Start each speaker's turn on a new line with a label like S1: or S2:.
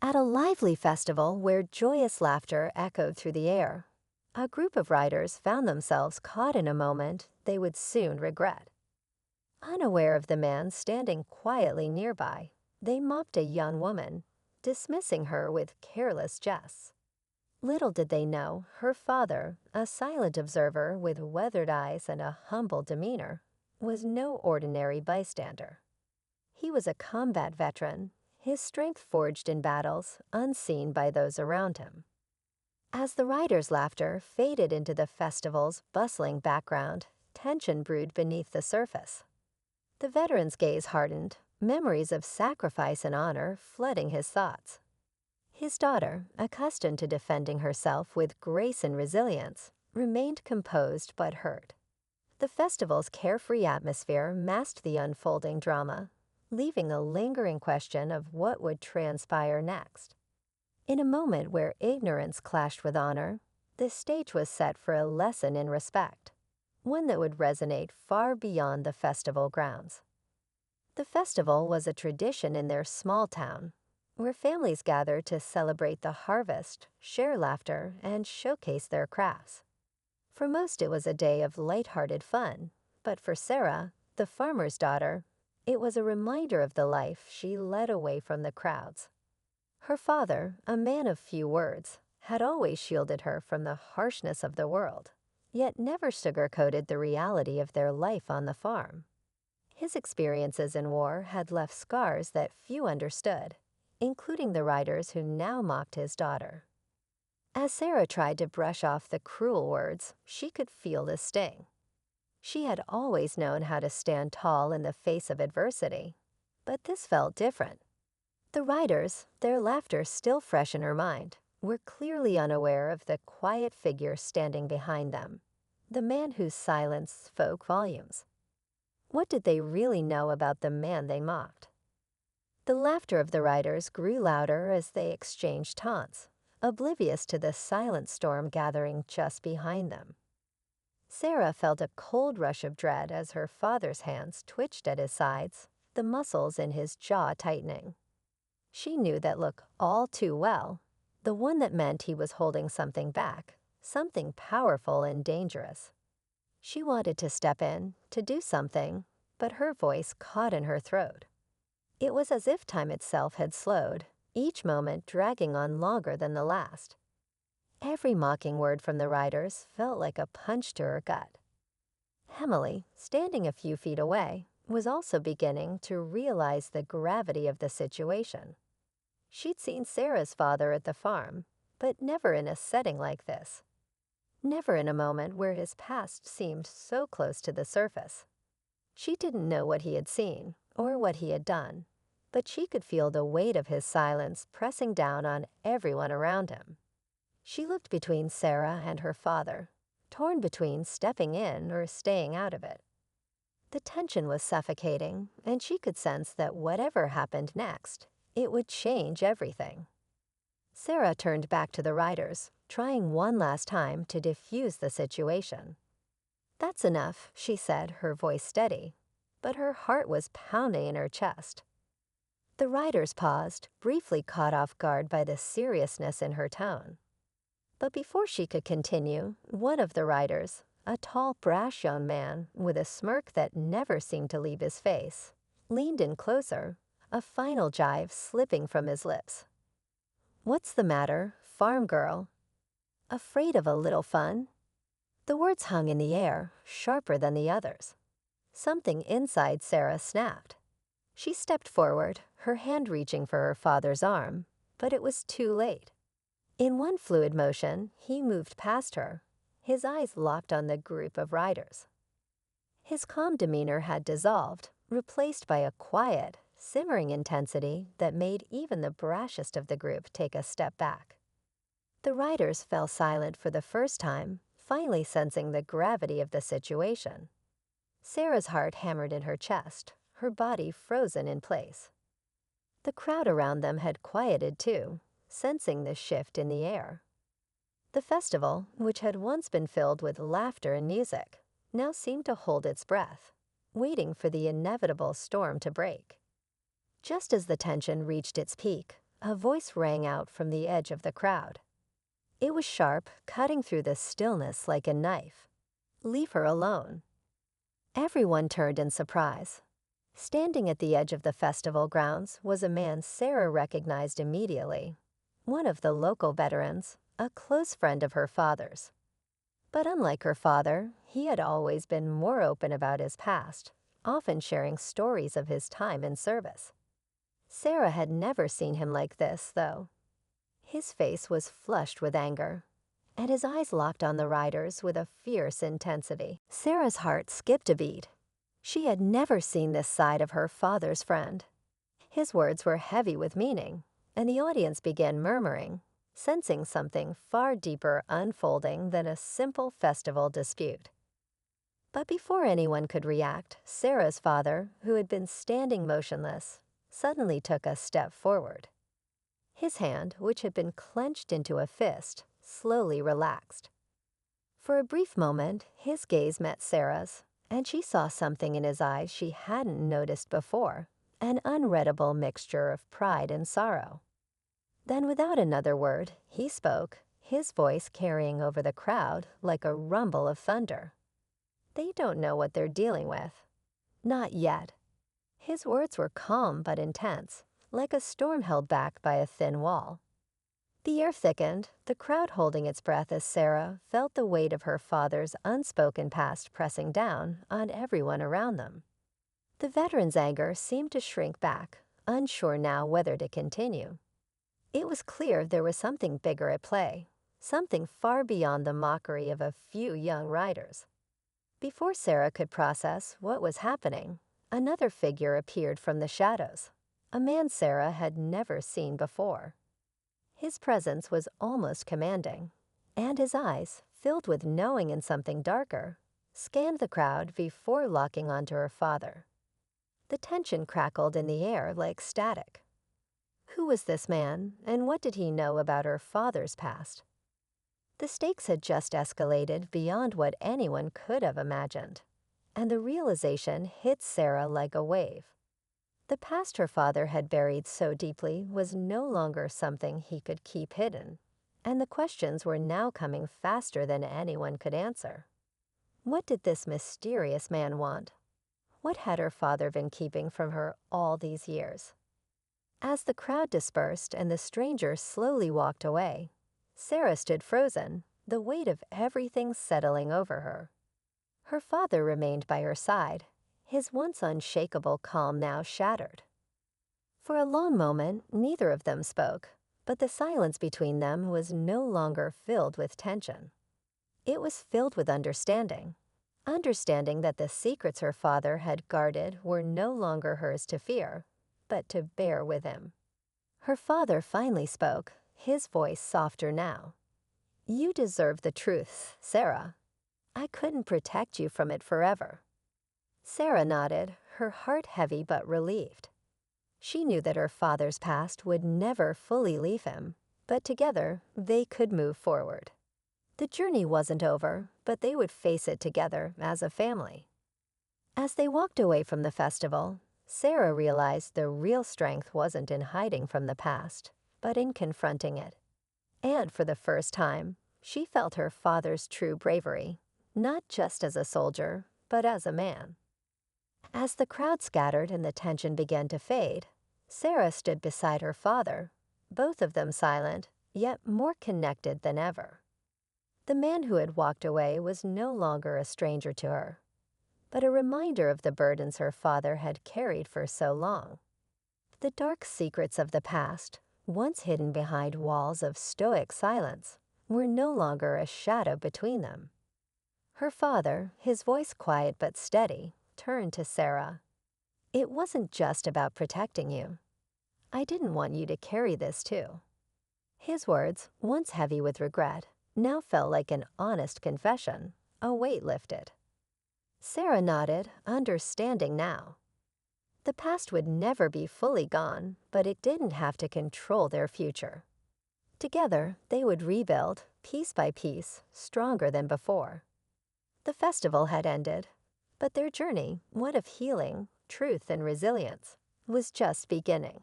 S1: At a lively festival where joyous laughter echoed through the air, a group of riders found themselves caught in a moment they would soon regret. Unaware of the man standing quietly nearby, they mocked a young woman, dismissing her with careless jests. Little did they know her father, a silent observer with weathered eyes and a humble demeanor, was no ordinary bystander. He was a combat veteran, his strength forged in battles unseen by those around him. As the riders' laughter faded into the festival's bustling background, tension brewed beneath the surface. The veteran's gaze hardened, memories of sacrifice and honor flooding his thoughts. His daughter, accustomed to defending herself with grace and resilience, remained composed but hurt. The festival's carefree atmosphere masked the unfolding drama, leaving a lingering question of what would transpire next. In a moment where ignorance clashed with honor, the stage was set for a lesson in respect, one that would resonate far beyond the festival grounds. The festival was a tradition in their small town, where families gathered to celebrate the harvest, share laughter, and showcase their crafts. For most, it was a day of lighthearted fun, but for Sarah, the farmer's daughter, it was a reminder of the life she led away from the crowds. Her father, a man of few words, had always shielded her from the harshness of the world, yet never sugarcoated the reality of their life on the farm. His experiences in war had left scars that few understood, including the riders who now mocked his daughter. As Sarah tried to brush off the cruel words, she could feel the sting. She had always known how to stand tall in the face of adversity, but this felt different. The riders, their laughter still fresh in her mind, were clearly unaware of the quiet figure standing behind them, the man whose silence spoke volumes. What did they really know about the man they mocked? The laughter of the riders grew louder as they exchanged taunts, oblivious to the silent storm gathering just behind them. Sarah felt a cold rush of dread as her father's hands twitched at his sides, the muscles in his jaw tightening. She knew that look all too well, the one that meant he was holding something back, something powerful and dangerous. She wanted to step in, to do something, but her voice caught in her throat. It was as if time itself had slowed, each moment dragging on longer than the last. Every mocking word from the riders felt like a punch to her gut. Emily, standing a few feet away, was also beginning to realize the gravity of the situation. She'd seen Sarah's father at the farm, but never in a setting like this. Never in a moment where his past seemed so close to the surface. She didn't know what he had seen or what he had done, but she could feel the weight of his silence pressing down on everyone around him. She looked between Sarah and her father, torn between stepping in or staying out of it. The tension was suffocating, and she could sense that whatever happened next, it would change everything. Sarah turned back to the riders, trying one last time to diffuse the situation. "That's enough," she said, her voice steady, but her heart was pounding in her chest. The riders paused, briefly caught off guard by the seriousness in her tone. But before she could continue, one of the riders, a tall, brash young man with a smirk that never seemed to leave his face, leaned in closer, a final jibe slipping from his lips. "What's the matter, farm girl? Afraid of a little fun?" The words hung in the air, sharper than the others. Something inside Sarah snapped. She stepped forward, her hand reaching for her father's arm, but it was too late. In one fluid motion, he moved past her, his eyes locked on the group of riders. His calm demeanor had dissolved, replaced by a quiet, simmering intensity that made even the brashest of the group take a step back. The riders fell silent for the first time, finally sensing the gravity of the situation. Sarah's heart hammered in her chest, her body frozen in place. The crowd around them had quieted too, sensing the shift in the air. The festival, which had once been filled with laughter and music, now seemed to hold its breath, waiting for the inevitable storm to break. Just as the tension reached its peak, a voice rang out from the edge of the crowd. It was sharp, cutting through the stillness like a knife. "Leave her alone." Everyone turned in surprise. Standing at the edge of the festival grounds was a man Sarah recognized immediately, one of the local veterans, a close friend of her father's. But unlike her father, he had always been more open about his past, often sharing stories of his time in service. Sarah had never seen him like this, though. His face was flushed with anger, and his eyes locked on the riders with a fierce intensity. Sarah's heart skipped a beat. She had never seen this side of her father's friend. His words were heavy with meaning, and the audience began murmuring, sensing something far deeper unfolding than a simple festival dispute. But before anyone could react, Sarah's father, who had been standing motionless, suddenly took a step forward. His hand, which had been clenched into a fist, slowly relaxed. For a brief moment, his gaze met Sarah's, and she saw something in his eyes she hadn't noticed before, an unreadable mixture of pride and sorrow. Then, without another word, he spoke, his voice carrying over the crowd like a rumble of thunder. "They don't know what they're dealing with. Not yet." His words were calm but intense, like a storm held back by a thin wall. The air thickened, the crowd holding its breath as Sarah felt the weight of her father's unspoken past pressing down on everyone around them. The veteran's anger seemed to shrink back, unsure now whether to continue. It was clear there was something bigger at play, something far beyond the mockery of a few young riders. Before Sarah could process what was happening, another figure appeared from the shadows, a man Sarah had never seen before. His presence was almost commanding, and his eyes, filled with knowing and something darker, scanned the crowd before locking onto her father. The tension crackled in the air like static. Who was this man, and what did he know about her father's past? The stakes had just escalated beyond what anyone could have imagined, and the realization hit Sarah like a wave. The past her father had buried so deeply was no longer something he could keep hidden, and the questions were now coming faster than anyone could answer. What did this mysterious man want? What had her father been keeping from her all these years? As the crowd dispersed and the stranger slowly walked away, Sarah stood frozen, the weight of everything settling over her. Her father remained by her side, his once unshakable calm now shattered. For a long moment, neither of them spoke, but the silence between them was no longer filled with tension. It was filled with understanding. Understanding that the secrets her father had guarded were no longer hers to fear, but to bear with him. Her father finally spoke, his voice softer now. "You deserve the truth, Sarah. I couldn't protect you from it forever." Sarah nodded, her heart heavy but relieved. She knew that her father's past would never fully leave him, but together they could move forward. The journey wasn't over, but they would face it together as a family. As they walked away from the festival, Sarah realized the real strength wasn't in hiding from the past, but in confronting it. And for the first time, she felt her father's true bravery, not just as a soldier, but as a man. As the crowd scattered and the tension began to fade, Sarah stood beside her father, both of them silent, yet more connected than ever. The man who had walked away was no longer a stranger to her, but a reminder of the burdens her father had carried for so long. The dark secrets of the past, once hidden behind walls of stoic silence, were no longer a shadow between them. Her father, his voice quiet but steady, turned to Sarah. "It wasn't just about protecting you. I didn't want you to carry this too." His words, once heavy with regret, now felt like an honest confession, a weight lifted. Sarah nodded, understanding now. The past would never be fully gone, but it didn't have to control their future. Together, they would rebuild, piece by piece, stronger than before. The festival had ended, but their journey, one of healing, truth, and resilience, was just beginning.